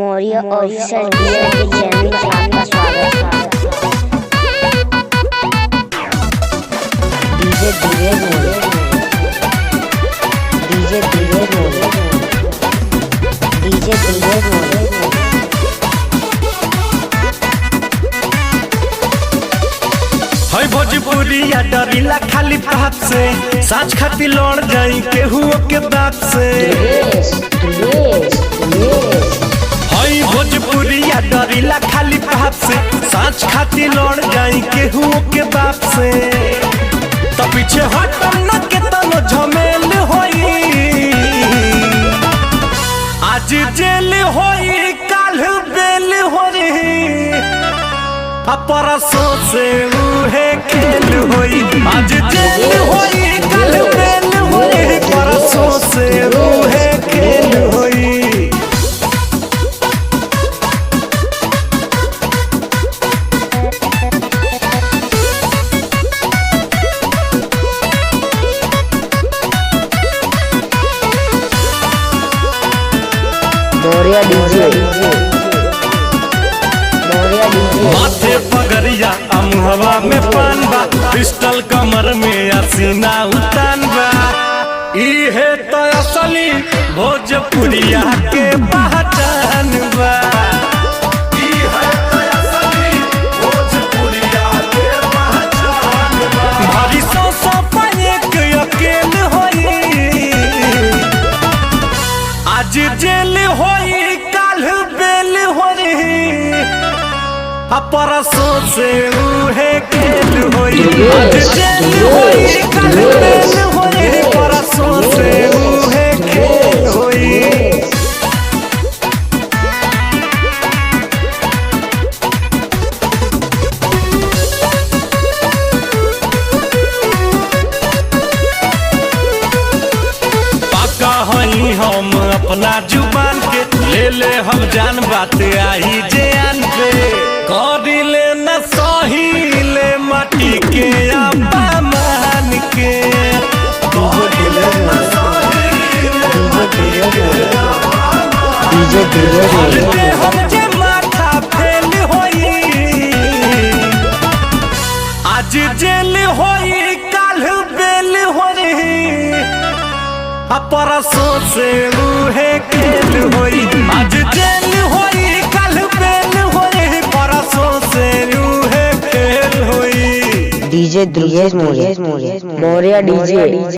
Maurya official के channel में आपका स्वागत है। डीजे धीरे बोले, डीजे धीरे बोले, डीजे धीरे बोले। है भोजपुरिया डरीला खाली बात से, साच खाती लड़ जाई केहू के बात से। है भोजपुरिया डरीला खाली बात से, साच खाती लड़ जाई केहू के बात से। तो पीछे हटम न के तनो झमेल होई, आज जेल होई काल बेल होई, परसों से उहे खेल होई। आज जेल होई कल बेल होई, परसों से उहे खेल होई। मौर्य डीजे, माथे पगरिया अमुहवा में पान बा, पिस्टल कमर में असीना उतान बा। इहे तो असली भोजपुरिया के पहचान बा। इहे तो असली भोजपुरिया के पहचान बा। भारी सौ पाएक अकेल होई, आज जेल होई काल बेल होई, परसों से उहे खेल होई। आज जेल होई कल बेल होई, परसों से उहे खेल होई। पाका हई हम अपना जुबान के, ले हम जान बात आई जान पे। करिले न सहीले माटी के अपमान के, हम जे माथा फेल होई, आज जेल होई काल बेल होई, परसों से उहे खेल होई। आज जेल होई कल बेल होई, परसों से उहे खेल होई। DJ Dhruvesh Maurya, Maurya DJ.